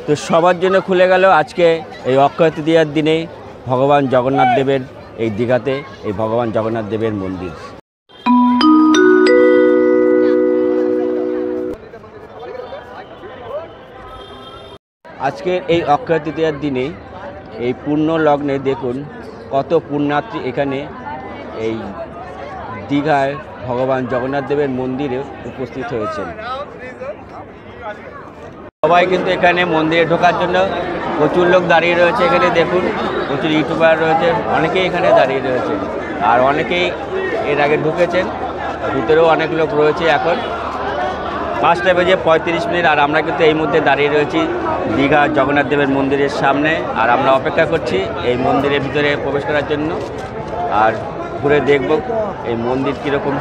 তো সবার জন্য খুলে গেল আজকে এই অক্ষয় তৃতীয়ার দিনে ভগবান জগন্নাথ দেবের এই দীঘাতে এই ভগবান জগন্নাথ দেবের মন্দির। আজকের এই অক্ষয় তৃতীয়ার দিনে এই পূর্ণ লগ্নে দেখুন কত পুণ্যার্থী এখানে এই দীঘায় ভগবান জগন্নাথ দেবের মন্দিরে উপস্থিত হয়েছেন। সবাই কিন্তু এখানে মন্দিরে ঢোকার জন্য প্রচুর লোক দাঁড়িয়ে রয়েছে। এখানে দেখুন প্রচুর ইউটিউবার রয়েছে, অনেকেই এখানে দাঁড়িয়ে রয়েছে আর অনেকেই এর আগে ঢুকেছেন, ভিতরেও অনেক লোক রয়েছে। এখন 5:35 আর আমরা কিন্তু এই মুহূর্তে দাঁড়িয়ে রয়েছি দীঘা জগন্নাথ দেবের মন্দিরের সামনে আর আমরা অপেক্ষা করছি এই মন্দিরের ভিতরে প্রবেশ করার জন্য আর ঘুরে দেখব এই মন্দির কীরকম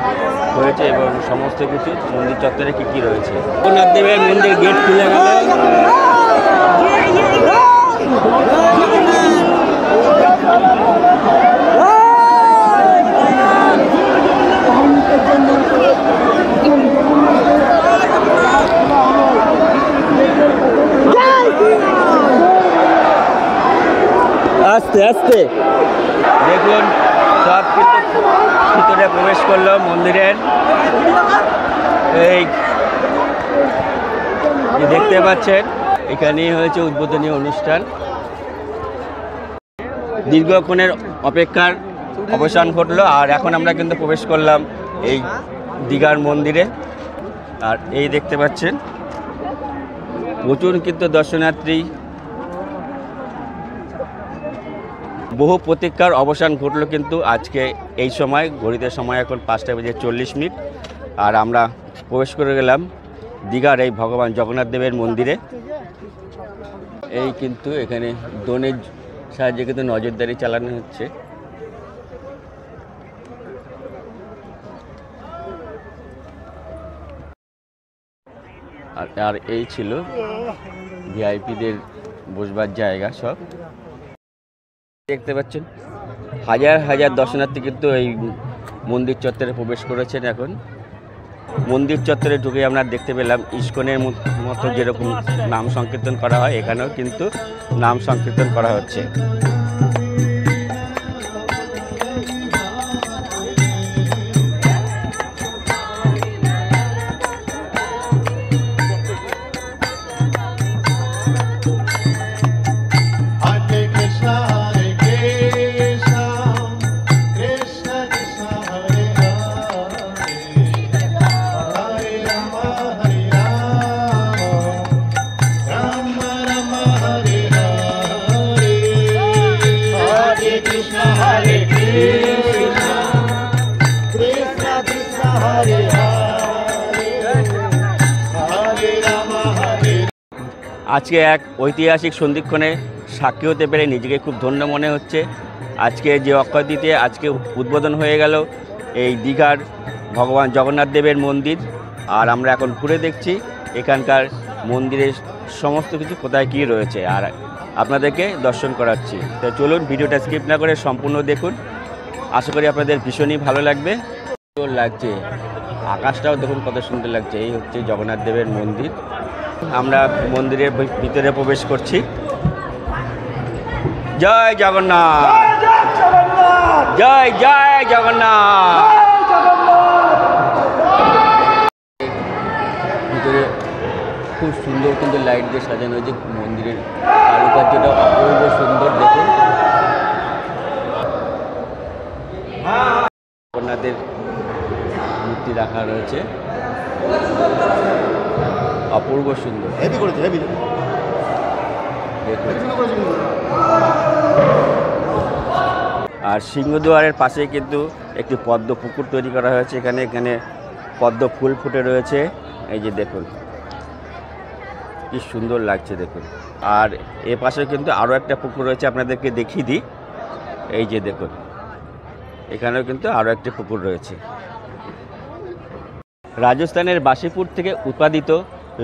হয়েছে এবং সমস্ত কিছু মন্দির চত্বরে কী কী রয়েছে। জগন্নাথ দেবের মন্দির গেট খুলে গেল। আস্তে আস্তে দেখুন সব কিছু ভিতরে প্রবেশ করলো মন্দিরের। এই দেখতে পাচ্ছেন এখানেই হয়েছে উদ্বোধনী অনুষ্ঠান। দীর্ঘক্ষণের অপেক্ষার অবসান ঘটলো আর এখন আমরা কিন্তু প্রবেশ করলাম এই দীঘার মন্দিরে। আর এই দেখতে পাচ্ছেন প্রচুর কিন্তু দর্শনার্থী, বহু প্রতীক্ষার অবসান ঘটলো কিন্তু আজকে এই সময় ঘড়িতে সময় এখন 5:40 আর আমরা প্রবেশ করে গেলাম দীঘার এই ভগবান জগন্নাথ দেবের মন্দিরে। এই কিন্তু এখানে ড্রোনের সাহায্যে কিন্তু নজরদারি চালানো হচ্ছে। আর এই ছিল ভিআইপিদের বসবার জায়গা। সব দেখতে পাচ্ছেন হাজার হাজার দর্শনার্থী কিন্তু এই মন্দির চত্বরে প্রবেশ করেছেন। এখন মন্দির চত্বরে ঢুকে আমরা দেখতে পেলাম ইস্কনের মতো যেরকম নাম সংকীর্তন করা হয় এখানেও কিন্তু নাম সংকীর্তন করা হচ্ছে। আজকে এক ঐতিহাসিক সন্ধিক্ষণে সাক্ষী হতে পেরে নিজেকে খুব ধন্য মনে হচ্ছে। আজকে যে অক্ষয় তৃতীয়া আজকে উদ্বোধন হয়ে গেল এই দীঘার ভগবান জগন্নাথ দেবের মন্দির আর আমরা এখন ঘুরে দেখছি এখানকার মন্দিরের সমস্ত কিছু কোথায় কী রয়েছে আর আপনাদেরকে দর্শন করাচ্ছি। তো চলুন ভিডিওটা স্কিপ না করে সম্পূর্ণ দেখুন, আশা করি আপনাদের ভীষণই ভালো লাগবে। সুন্দর লাগছে, আকাশটাও দেখুন কত সুন্দর লাগছে। এই হচ্ছে জগন্নাথ দেবের মন্দির। আমরা মন্দিরের ভিতরে প্রবেশ করছি। জয় জগন্নাথ, জয় জয় জগন্নাথ। ভিতরে খুব সুন্দর সুন্দর লাইট দিয়ে সাজানো হয়েছে। মন্দিরের কারুকার্যটা অপূর্ব সুন্দর। দেখুন জগন্নাথের মূর্তি রাখা রয়েছে, অপূর্ব সুন্দর। আর সিংহদুয়ারের পাশে কিন্তু একটি পদ্ম পুকুর তৈরি করা হয়েছে। এখানে পদ্ম ফুল ফুটে রয়েছে। এই যে দেখুন কি সুন্দর লাগছে দেখুন। আর এ পাশে কিন্তু আরও একটা পুকুর রয়েছে, আপনাদেরকে দেখিয়ে দিই। এই যে দেখুন এখানেও কিন্তু আরও একটি পুকুর রয়েছে। রাজস্থানের বাসিপুর থেকে উৎপাদিত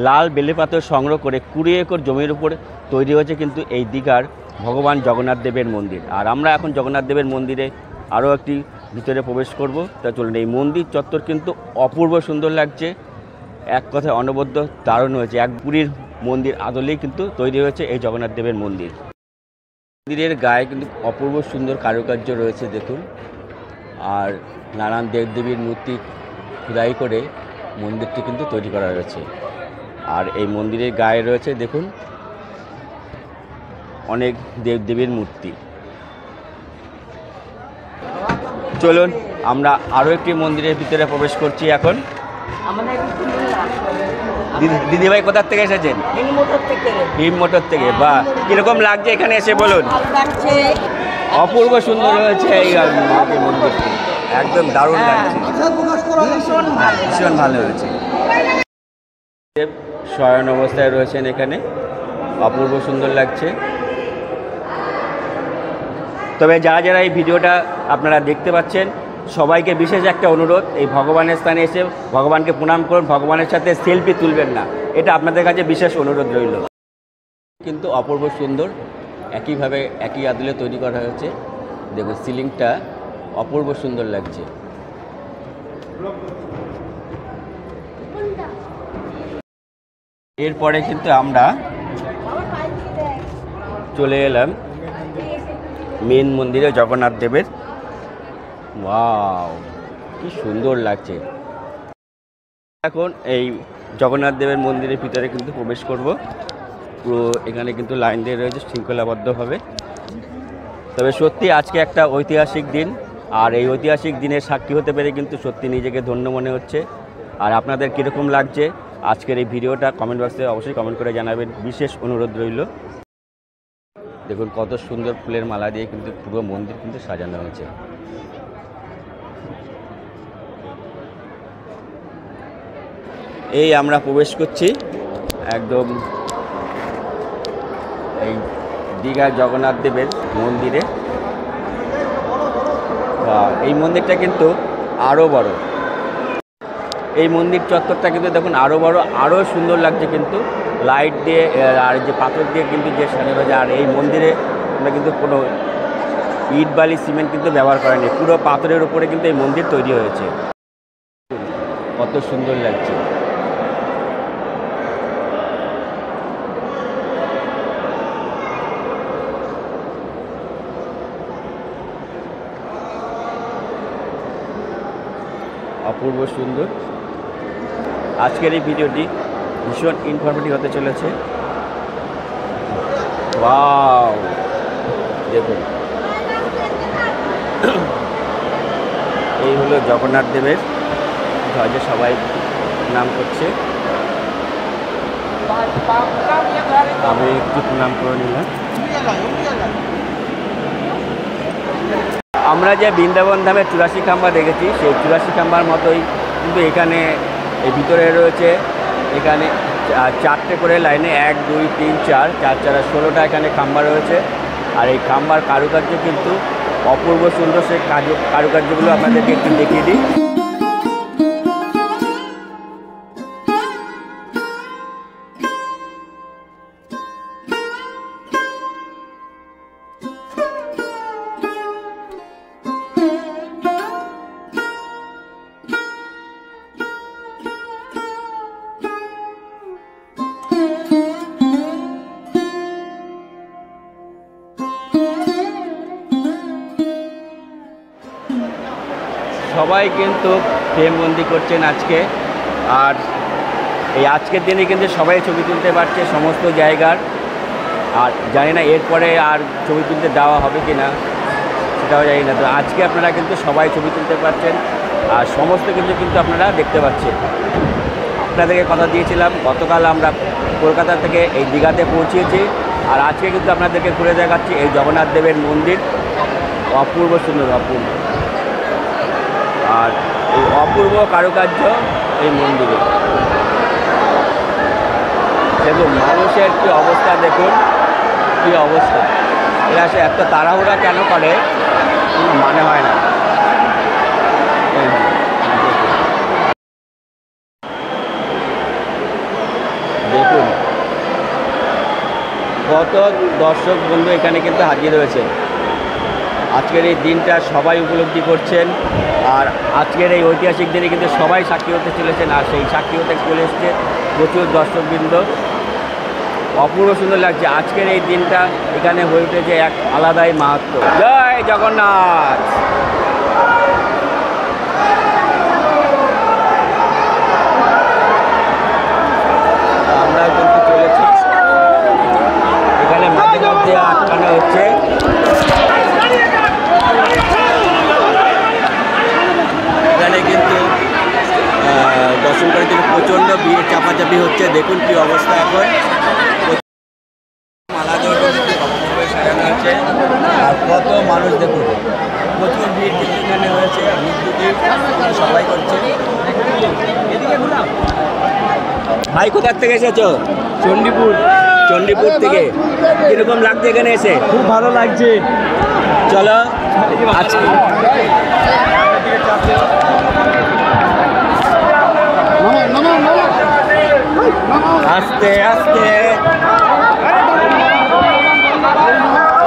লাল বেলেপাথর সংগ্রহ করে 20 একর জমির উপর তৈরি হয়েছে কিন্তু এই দীঘার ভগবান জগন্নাথ দেবের মন্দির। আর আমরা এখন জগন্নাথ দেবের মন্দিরে আরও একটি ভিতরে প্রবেশ করব। তা চলুন, এই মন্দির চত্বর কিন্তু অপূর্ব সুন্দর লাগছে, এক কথায় অনবদ্য দারুণ হয়েছে। এক পুরীর মন্দির আদলেই কিন্তু তৈরি হয়েছে এই জগন্নাথ দেবের মন্দির। মন্দিরের গায়ে কিন্তু অপূর্ব সুন্দর কারুকার্য রয়েছে দেখুন, আর নানান দেবদেবীর মূর্তি খোদাই করে মন্দিরটি কিন্তু তৈরি করা হয়েছে। আর এই মন্দিরের গায়ে রয়েছে দেখুন অনেক দেবদেবীর মূর্তি। চলুন আমরা আরও একটি মন্দিরের ভিতরে প্রবেশ করছি এখন। দিদিভাই কোথার থেকে এসেছেন? হিম মোটর থেকে। বা কিরকম লাগছে এখানে এসে বলুন? অপূর্ব সুন্দর হয়েছে এই মন্দিরটি, একদম দারুণ লাগছে, ভীষণ ভালো হয়েছে। শয়ন অবস্থায় রয়েছেন এখানে, অপূর্ব সুন্দর লাগছে। তবে যারা যারা এই ভিডিওটা আপনারা দেখতে পাচ্ছেন সবাইকে বিশেষ একটা অনুরোধ, এই ভগবানের স্থানে এসে ভগবানকে প্রণাম করুন, ভগবানের সাথে সেলফি তুলবেন না, এটা আপনাদের কাছে বিশেষ অনুরোধ রইল। কিন্তু অপূর্ব সুন্দর, একইভাবে একই আদলে তৈরি করা হয়েছে। দেখুন সিলিংটা অপূর্ব সুন্দর লাগছে। এরপরে কিন্তু আমরা চলে এলাম মেন মন্দিরে জগন্নাথ দেবের। ওয়াও, কি সুন্দর লাগছে। এখন এই জগন্নাথ দেবের মন্দিরের ভিতরে কিন্তু প্রবেশ করব। পুরো এখানে কিন্তু লাইন দিয়ে রয়েছে শৃঙ্খলাবদ্ধভাবে। তবে সত্যি আজকে একটা ঐতিহাসিক দিন, আর এই ঐতিহাসিক দিনের সাক্ষী হতে পেরে কিন্তু সত্যি নিজেকে ধন্য মনে হচ্ছে। আর আপনাদের কীরকম লাগছে আজকের এই ভিডিওটা কমেন্ট বক্সে অবশ্যই কমেন্ট করে জানাবেন, বিশেষ অনুরোধ রইল। দেখুন কত সুন্দর ফুলের মালা দিয়ে কিন্তু পুরো মন্দির কিন্তু সাজানো হয়েছে। এই আমরা প্রবেশ করছি একদম এই দীঘা জগন্নাথ দেবের মন্দিরে। এই মন্দিরটা কিন্তু আরও বড়, এই মন্দির চত্বরটা কিন্তু দেখুন আরও বড়, আরও সুন্দর লাগছে কিন্তু লাইট দিয়ে আর যে পাথর দিয়ে কিন্তু যে সাজানো হয়েছে। আর এই মন্দিরে আমরা কিন্তু কোনো ইট বালি সিমেন্ট কিন্তু ব্যবহার করেনি, পুরো পাথরের উপরে কিন্তু এই মন্দির তৈরি হয়েছে। কত সুন্দর লাগছে। অপূর্ব সুন্দর। আজকের এই ভিডিওটি ভীষণ ইনফরমেটিভ হতে চলেছে। ওয়াও, দেখুন এই হলো জগন্নাথ দেবের ধ্বজে সবাই প্রণাম করছে। আমি একটু প্রণাম করে নিলাম। আমরা যে বৃন্দাবন ধামের 84 খাম্বা দেখেছি, সেই 84 খাম্বার মতোই কিন্তু এখানে এই ভিতরে রয়েছে এখানে 4টে করে লাইনে 1 2 3 4 4 4 16টা এখানে খাম্বা রয়েছে। আর এই খাম্বার কারুকার্য কিন্তু অপূর্ব সুন্দর। সেই কারুকার্যগুলো আপনাদেরকে একটু দেখিয়ে দিই। সবাই কিন্তু প্রেমবন্দি করছেন আজকে। আর এই আজকের দিনে কিন্তু সবাই ছবি তুলতে পারছে সমস্ত জায়গার। আর জানি না এরপরে আর ছবি তুলতে দেওয়া হবে কি না সেটাও জানি না। তো আজকে আপনারা কিন্তু সবাই ছবি তুলতে পারছেন, আর সমস্ত কিন্তু আপনারা দেখতে পাচ্ছেন। আপনাদেরকে কথা দিয়েছিলাম গতকাল আমরা কলকাতা থেকে এই দীঘাতে পৌঁছিয়েছি, আর আজকে কিন্তু আপনাদেরকে ঘুরে দেখাচ্ছি এই জগন্নাথ দেবের মন্দির। অপূর্ব সুন্দর, অপূর্ব। আর এই অপূর্ব কারুকার্য এই মন্দিরে। দেখুন মানুষের কি অবস্থা, দেখুন কি অবস্থা। এরা সে এত তাড়াহুড়া কেন করে মানে হয় না। দেখুন কত দর্শক বন্ধু এখানে কিন্তু হাজির হয়েছে। আজকের এই দিনটা সবাই উপলব্ধি করছেন, আর আজকের এই ঐতিহাসিক দিনে কিন্তু সবাই সাক্ষী হতে চলেছেন। আর সেই সাক্ষী হতে চলে এসছে প্রচুর দর্শকবৃন্দ। অপূর্ব সুন্দর লাগছে। আজকের এই দিনটা এখানে হয়ে উঠেছে এক আলাদাই মাহাত্ম্য। জয় জগন্নাথ। আমরা কিন্তু চলেছি, এখানে মাঝে মধ্যে আটকানো হচ্ছে। এখানে কিন্তু দর্শন করে কিন্তু প্রচণ্ড ভিড়, চাপাচাপি হচ্ছে। দেখুন কি অবস্থা এখন, মালা সাজানো হচ্ছে আর কত মানুষ দেখুন, প্রচুর ভিড় কিন্তু এখানে হয়েছে। সবাই করছে। ভাই কোথার থেকে এসেছো? চণ্ডীপুর। চণ্ডীপুর থেকে। কিরকম লাগছে এখানে এসে? খুব ভালো লাগছে। চলো আজকে আস্তে আস্তে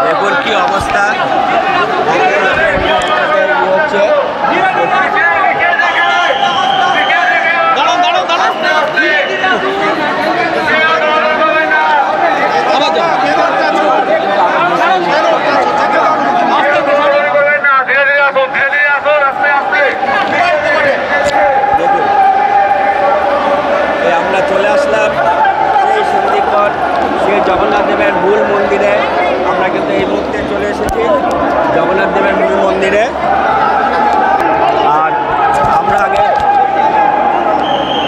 দেখুন কি অবস্থা হচ্ছে। আমরা চলে আসলাম সেই সন্ধিক্ষণ সেই জগন্নাথ দেবের মূল মন্দিরে। আমরা কিন্তু এই মুহূর্তে চলে এসেছি জগন্নাথ দেবের মূল মন্দিরে। আর আমরা আগে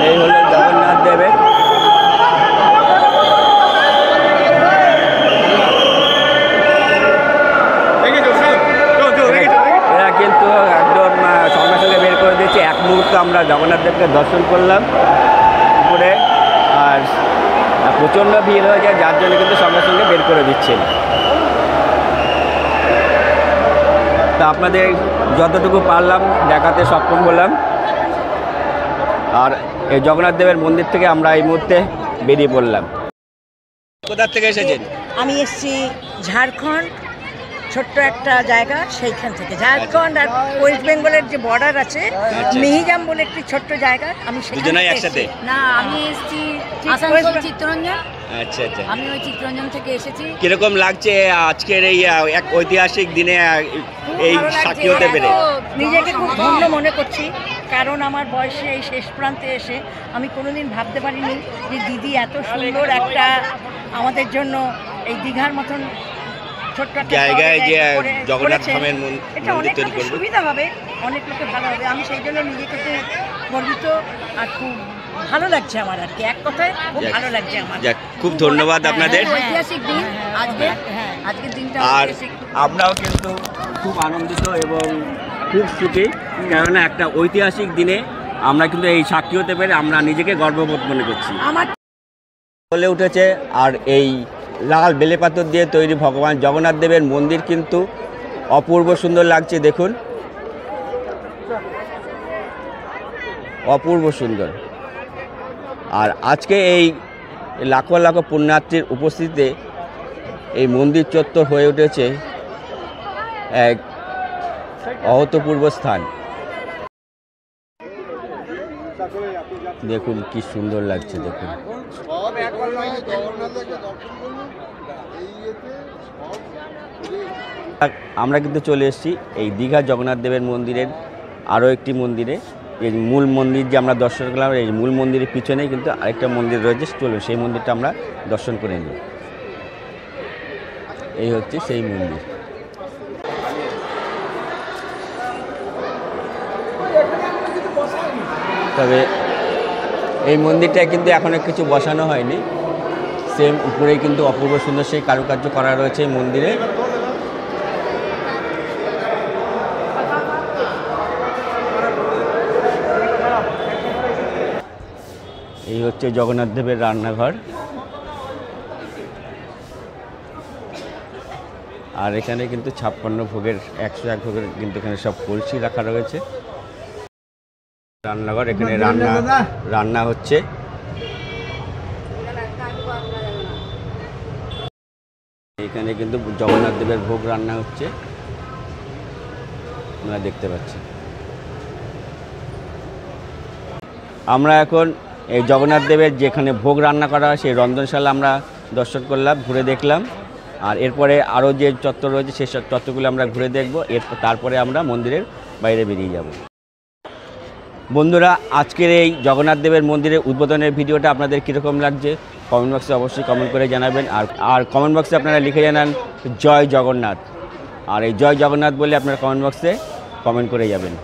এই হলো জগন্নাথ দেবের। এরা কিন্তু একদম সঙ্গে সঙ্গে বের করে দিয়েছে। এক মুহূর্তে আমরা জগন্নাথ দেবকে দর্শন করলাম করে, আর প্রচণ্ড ভিড় হয়ে যায়, যার জন্য কিন্তু সঙ্গে সঙ্গে বের করে দিচ্ছেন। তা আপনাদের যতটুকু পারলাম দেখাতে সক্ষম হলাম। আর এই জগন্নাথ দেবের মন্দির থেকে আমরা এই মুহূর্তে বেরিয়ে পড়লাম। কোথা থেকে এসেছেন? আমি এসেছি ঝাড়খণ্ড, ছোট্ট একটা জায়গা, সেইখান থেকে। ঝাড়খণ্ড আর ওয়েস্ট বেঙ্গলের যে বর্ডার আছে, মিহিজাম বলে একটি ছোট্ট জায়গা, আমি দুজনেই একসাথে? না, আমি এসেছি আসানসোল চিত্তরঞ্জন। আচ্ছা আচ্ছা। আমি ওই চিত্তরঞ্জন থেকে এসেছি। কিরকম লাগছে আজকের এই এক ঐতিহাসিক দিনে এই সাক্ষী হতে পেরে? নিজেকে খুব ধন্য মনে করছি, কারণ আমার বয়সে এই শেষ প্রান্তে এসে আমি কোনোদিন ভাবতে পারিনি যে দিদি এত সুন্দর একটা আমাদের জন্য এই দীঘার মতন ছোট্ট একটা জায়গায় যে জগন্নাথ করেছেন। ধামের এটা অনেক তৈরি লোকের করবে, সুবিধা হবে, অনেক লোকের ভালো হবে। আমি সেই জন্য নিজেকে খুব গর্বিত আর খুব ভালো লাগছে আমার, আর কি এক কথায় খুব ভালো লাগছে আমার। যাক, খুব ধন্যবাদ আপনাদের। ঐতিহাসিক দিন আজকে, আজকের দিনটা আর ঐতিহাসিক। আমরাও কিন্তু খুব আনন্দিত এবং খুব সুখী, কেননা একটা ঐতিহাসিক দিনে আমরা কিন্তু এই সাক্ষী হতে পেরে আমরা নিজেকে গর্ববোধ মনে করছি। আমার বলে উঠেছে। আর এই লাল বেলেপাথর দিয়ে তৈরি ভগবান জগন্নাথ দেবের মন্দির কিন্তু অপূর্ব সুন্দর লাগছে। দেখুন অপূর্ব সুন্দর। আর আজকে এই লাখো লাখো পুণ্যার্থীর উপস্থিতিতে এই মন্দির চত্বর হয়ে উঠেছে এক অভূতপূর্ব স্থান। দেখুন কি সুন্দর লাগছে। দেখুন আমরা কিন্তু চলে এসেছি এই দীঘা জগন্নাথ দেবের মন্দিরের আরও একটি মন্দিরে। এই মূল মন্দির যে আমরা দর্শন করলাম, এই মূল মন্দিরের পিছনেই কিন্তু আরেকটা মন্দির রয়েছে, চলুন সেই মন্দিরটা আমরা দর্শন করে নিই। এই হচ্ছে সেই মন্দির। তবে এই মন্দিরটায় কিন্তু এখনো কিছু বসানো হয়নি, সেম উপরেই কিন্তু অপূর্ব সুন্দর সেই কারুকার্য করা রয়েছে এই মন্দিরে। এই হচ্ছে জগন্নাথ দেবের রান্নাঘর। আর এখানে কিন্তু 56 ভোগের 101 ভোগের কিন্তু এখানে সব কলসি রাখা রয়েছে। রান্নাঘর, এখানে রান্না হচ্ছে। এখানে কিন্তু জগন্নাথ দেবের ভোগ রান্না হচ্ছে, আপনারা দেখতে পাচ্ছেন। আমরা এখন এই জগন্নাথ দেবের যেখানে ভোগ রান্না করা হয় সেই রন্ধনশালা আমরা দর্শন করলাম, ঘুরে দেখলাম। আর এরপরে আরও যে চত্বর রয়েছে সেই সব চত্বরগুলো আমরা ঘুরে দেখব। তারপরে আমরা মন্দিরের বাইরে বেরিয়ে যাব। বন্ধুরা, আজকের এই জগন্নাথ দেবের মন্দিরের উদ্বোধনের ভিডিওটা আপনাদের কীরকম লাগছে কমেন্ট বক্সে অবশ্যই কমেন্ট করে জানাবেন। আর কমেন্ট বক্সে আপনারা লিখে জানান জয় জগন্নাথ। আর এই জয় জগন্নাথ বলে আপনারা কমেন্ট বক্সে কমেন্ট করে যাবেন।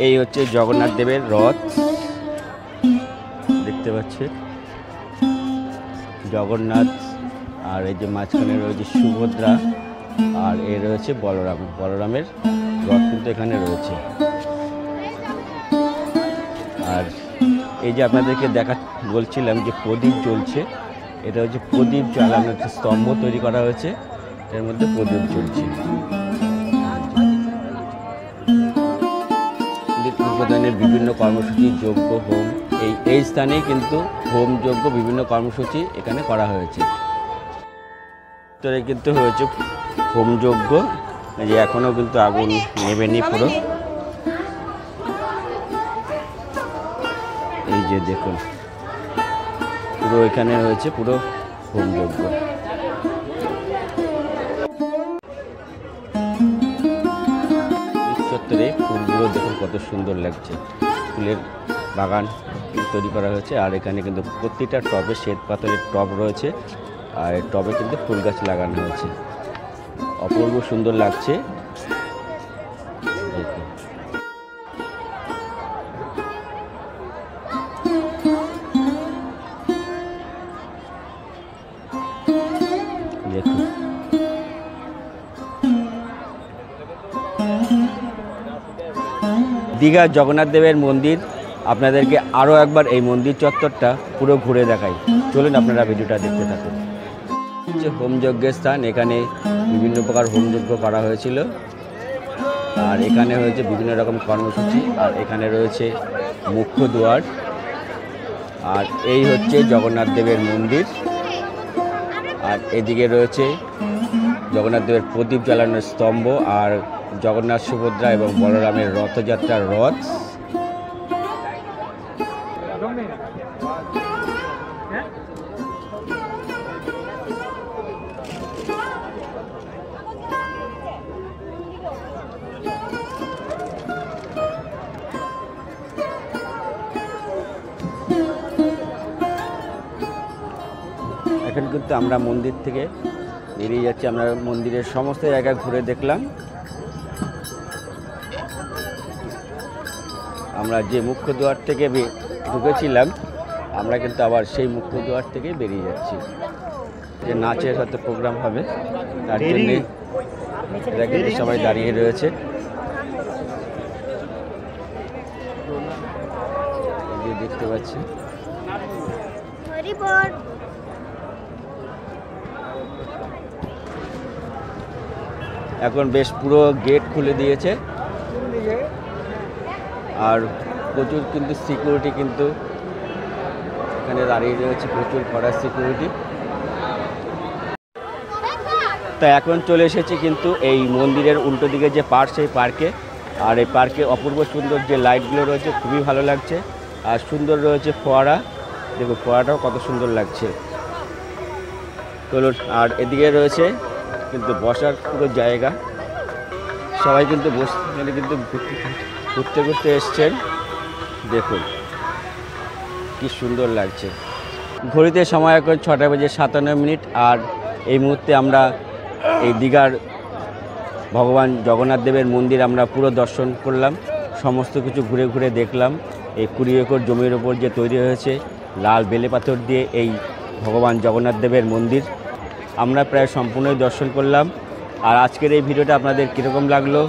এই হচ্ছে জগন্নাথ দেবের রথ, দেখতে পাচ্ছেন জগন্নাথ। আর এই যে মাঝখানে রয়েছে সুভদ্রা, আর এ রয়েছে বলরামের রথ কিন্তু এখানে রয়েছে। আর এই যে আপনাদেরকে বলছিলাম যে প্রদীপ জ্বলছে, এটা হচ্ছে প্রদীপ জ্বালানোর একটা স্তম্ভ তৈরি করা হয়েছে, এর মধ্যে প্রদীপ জ্বলছে। উদ্বোধনের বিভিন্ন কর্মসূচি, যজ্ঞ, হোম, এই স্থানেই কিন্তু হোম, যজ্ঞ, বিভিন্ন কর্মসূচি এখানে করা হয়েছে। কিন্তু হয়েছে হোম যজ্ঞ, যে এখনও কিন্তু আগুন নেবেনি পুরো। এই যে দেখুন পুরো এখানে হয়েছে পুরো হোম যজ্ঞ। চত্বরে ফুলগুলো দেখুন কত সুন্দর লাগছে, ফুলের বাগান তৈরি করা হয়েছে। আর এখানে কিন্তু প্রতিটা টবে শ্বেত পাথরের টব রয়েছে, আর টবে কিন্তু ফুল গাছ লাগানো হয়েছে, অপূর্ব সুন্দর লাগছে। দেখুন দেখুন দীঘার জগন্নাথ দেবের মন্দির আপনাদেরকে আরও একবার এই মন্দির চত্বরটা পুরো ঘুরে দেখাই। চলুন আপনারা ভিডিওটা দেখতে থাকুন। যে হোমযজ্ঞের স্থান, এখানে বিভিন্ন প্রকার হোমযজ্ঞ করা হয়েছিল। আর এখানে হয়েছে বিভিন্ন রকম কর্মসূচি। আর এখানে রয়েছে মুখ্য দুয়ার। আর এই হচ্ছে জগন্নাথ দেবের মন্দির। আর এদিকে রয়েছে জগন্নাথ দেবের প্রদীপ জ্বালানোর স্তম্ভ, আর জগন্নাথ, সুভদ্রা এবং বলরামের রথযাত্রার রথ। এখন কিন্তু আমরা মন্দির থেকে বেরিয়ে যাচ্ছি। আমরা মন্দিরের সমস্ত জায়গা ঘুরে দেখলাম। আমরা যে মুখ্য দুয়ার থেকে ঢুকেছিলাম, আমরা কিন্তু আবার সেই মুখ্য দুয়ার থেকে বেরিয়ে যাচ্ছি। যে নাচের হয়তো প্রোগ্রাম হবে, তার জন্যে এরা কিন্তু সবাই দাঁড়িয়ে রয়েছে। দেখতে পাচ্ছি এখন বেশ পুরো গেট খুলে দিয়েছে। আর প্রচুর কিন্তু সিকিউরিটি কিন্তু এখানে দাঁড়িয়ে রয়েছে, প্রচুর কড়া সিকিউরিটি। তা এখন চলে এসেছি কিন্তু এই মন্দিরের উল্টো দিকে যে পার্ক, সেই পার্কে। আর এই পার্কে অপূর্ব সুন্দর যে লাইটগুলো রয়েছে, খুবই ভালো লাগছে। আর সুন্দর রয়েছে ফোয়ারা, দেখুন ফোয়ারাটাও কত সুন্দর লাগছে। চলুন, আর এদিকে রয়েছে কিন্তু বসার পুরো জায়গা, সবাই কিন্তু এখানে কিন্তু ঘুরতে ঘুরতে এসছেন। দেখুন কি সুন্দর লাগছে। ঘড়িতে সময় এখন 6:57। আর এই মুহূর্তে আমরা এই দীঘার ভগবান জগন্নাথ দেবের মন্দির আমরা পুরো দর্শন করলাম, সমস্ত কিছু ঘুরে ঘুরে দেখলাম। এই 20 একর জমির ওপর যে তৈরি হয়েছে লাল বেলে পাথর দিয়ে এই ভগবান জগন্নাথ দেবের মন্দির আমরা প্রায় সম্পূর্ণই দর্শন করলাম। আর আজকের এই ভিডিওটা আপনাদের কীরকম লাগলো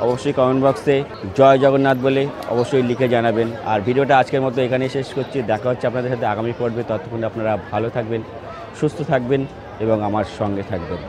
অবশ্যই কমেন্ট বক্সে জয় জগন্নাথ বলে অবশ্যই লিখে জানাবেন। আর ভিডিওটা আজকের মতো এখানেই শেষ করছি। দেখা হচ্ছে আপনাদের সাথে আগামী পর্বে। ততক্ষণ আপনারা ভালো থাকবেন, সুস্থ থাকবেন এবং আমার সঙ্গে থাকবেন।